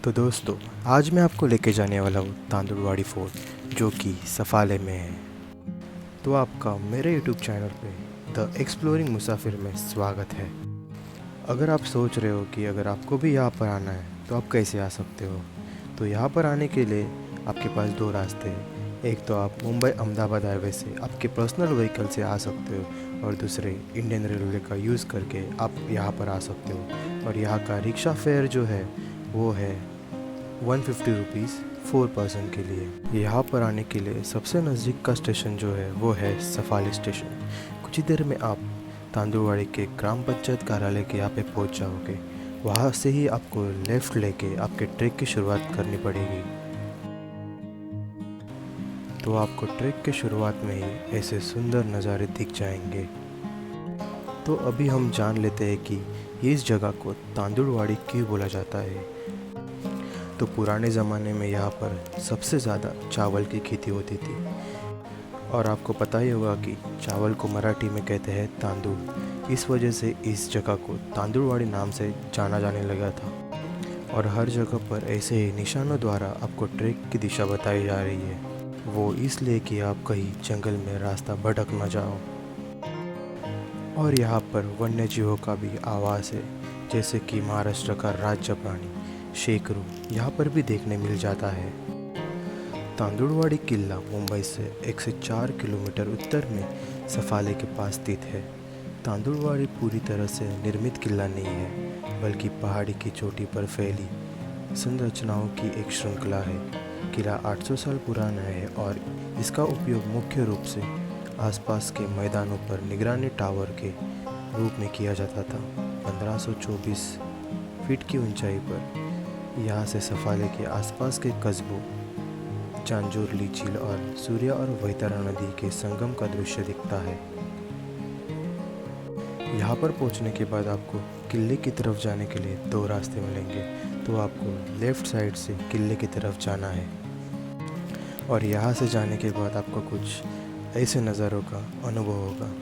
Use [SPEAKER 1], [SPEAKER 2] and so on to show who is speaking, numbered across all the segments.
[SPEAKER 1] तो दोस्तों, आज मैं आपको लेके जाने वाला हूँ तांदुलवाड़ी फोर्ट, जो कि सफाले में है। तो आपका मेरे यूट्यूब चैनल पे द एक्सप्लोरिंग मुसाफिर में स्वागत है। अगर आप सोच रहे हो कि अगर आपको भी यहाँ पर आना है तो आप कैसे आ सकते हो, तो यहाँ पर आने के लिए आपके पास दो रास्ते हैं। एक तो आप मुंबई अहमदाबाद हाईवे से आपके पर्सनल व्हीकल से आ सकते हो, और दूसरे इंडियन रेलवे का यूज़ करके आप यहाँ पर आ सकते हो। और यहाँ का रिक्शा फेयर जो है वो है 150 रुपीज़ 4 पर्सन के लिए। यहाँ पर आने के लिए सबसे नज़दीक का स्टेशन जो है वो है सफाली स्टेशन। कुछ ही देर में आप तांदुलवाड़ी के ग्राम पंचायत कार्यालय के यहाँ पे पहुँच जाओगे। वहाँ से ही आपको लेफ़्ट लेके आपके ट्रैक की शुरुआत करनी पड़ेगी। तो आपको ट्रैक के शुरुआत में ही ऐसे सुंदर नज़ारे दिख जाएंगे। तो अभी हम जान लेते हैं कि इस जगह को तांदुलवाड़ी क्यों बोला जाता है। तो पुराने ज़माने में यहाँ पर सबसे ज़्यादा चावल की खेती होती थी, और आपको पता ही होगा कि चावल को मराठी में कहते हैं तांदुल। इस वजह से इस जगह को तांदुलवाड़ी नाम से जाना जाने लगा था। और हर जगह पर ऐसे ही निशानों द्वारा आपको ट्रैक की दिशा बताई जा रही है, वो इसलिए कि आप कहीं जंगल में रास्ता भटक न जाओ। और यहाँ पर वन्य जीवों का भी आवाज़ है, जैसे कि महाराष्ट्र का राज्य प्राणी शेकरू यहाँ पर भी देखने मिल जाता है। तांदुलवाड़ी किला मुंबई से 104 किलोमीटर उत्तर में सफाले के पास स्थित है। तांदुलवाड़ी पूरी तरह से निर्मित किला नहीं है, बल्कि पहाड़ी की चोटी पर फैली संरचनाओं की एक श्रृंखला है। किला 800 साल पुराना है और इसका उपयोग मुख्य रूप से आसपास के मैदानों पर निगरानी टावर के रूप में किया जाता था। 1524 फीट की ऊंचाई पर यहाँ से सफाले के आसपास के कस्बों चांजोरली झील और सूर्या और वैतरणा नदी के संगम का दृश्य दिखता है। यहाँ पर पहुँचने के बाद आपको किले की तरफ जाने के लिए दो रास्ते मिलेंगे। तो आपको लेफ़्ट साइड से किले की तरफ जाना है, और यहाँ से जाने के बाद आपको कुछ ऐसे नज़ारों का अनुभव होगा।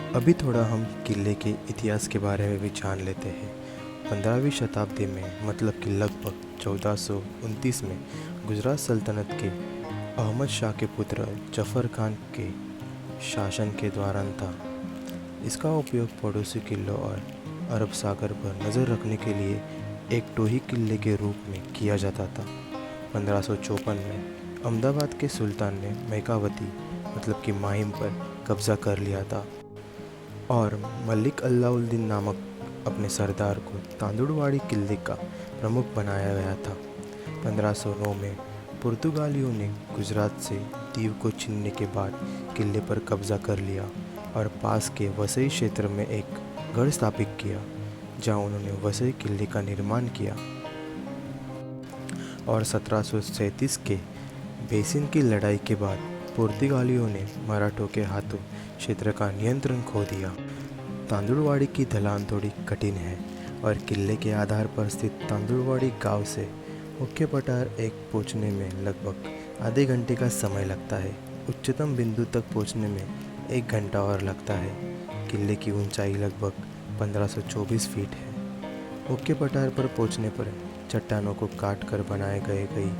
[SPEAKER 1] अभी थोड़ा हम किले के इतिहास के बारे में भी जान लेते हैं। 15वीं शताब्दी में, मतलब कि लगभग 1429 में, गुजरात सल्तनत के अहमद शाह के पुत्र जफ़र खान के शासन के दौरान था। इसका उपयोग पड़ोसी किलों और अरब सागर पर नज़र रखने के लिए एक टोही किले के रूप में किया जाता था। 1554 में अहमदाबाद के सुल्तान ने मैकावती, मतलब कि माहिम पर कब्ज़ा कर लिया था, और मलिक अलाउद्दीन नामक अपने सरदार को तांदुलवाड़ी किले का प्रमुख बनाया गया था। 1509 में पुर्तगालियों ने गुजरात से दीव को छीनने के बाद किले पर कब्ज़ा कर लिया और पास के वसई क्षेत्र में एक गढ़ स्थापित किया, जहां उन्होंने वसई किले का निर्माण किया। और 1737 के बेसिन की लड़ाई के बाद पुर्तगालियों ने मराठों के हाथों क्षेत्र का नियंत्रण खो दिया। तांदुलवाड़ी की ढलान थोड़ी कठिन है, और किले के आधार पर स्थित तांदुलवाड़ी गांव से मुख्य पठार एक पहुंचने में लगभग आधे घंटे का समय लगता है। उच्चतम बिंदु तक पहुंचने में 1 घंटा और लगता है। किले की ऊंचाई लगभग 1524 फीट है। मुख्य पठार पर पहुंचने पर चट्टानों को काट कर बनाए गए कई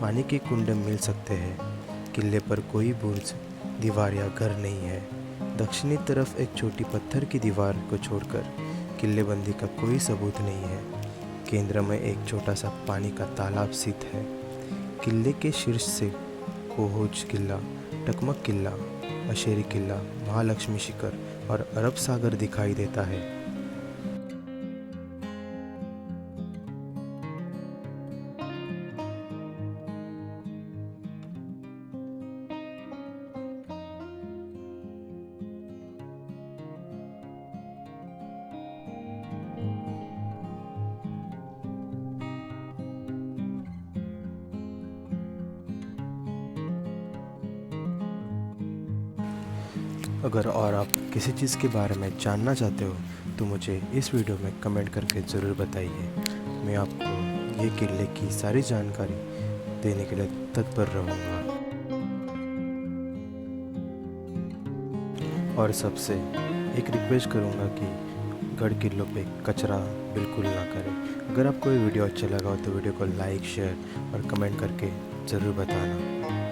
[SPEAKER 1] पानी के कुंड मिल सकते हैं। किले पर कोई बुर्ज, दीवार या घर नहीं है। दक्षिणी तरफ एक छोटी पत्थर की दीवार को छोड़कर किलेबंदी का कोई सबूत नहीं है। केंद्र में एक छोटा सा पानी का तालाब स्थित है। किले के शीर्ष से कोहोज किला, टकमक किला, अशेरी किला, महालक्ष्मी शिखर और अरब सागर दिखाई देता है। अगर और आप किसी चीज़ के बारे में जानना चाहते हो तो मुझे इस वीडियो में कमेंट करके ज़रूर बताइए। मैं आपको ये किले की सारी जानकारी देने के लिए तत्पर रहूँगा। और सबसे एक रिक्वेस्ट करूँगा कि गढ़ किलों पे कचरा बिल्कुल ना करें। अगर आपको ये वीडियो अच्छा लगा हो तो वीडियो को लाइक, शेयर और कमेंट करके ज़रूर बताना।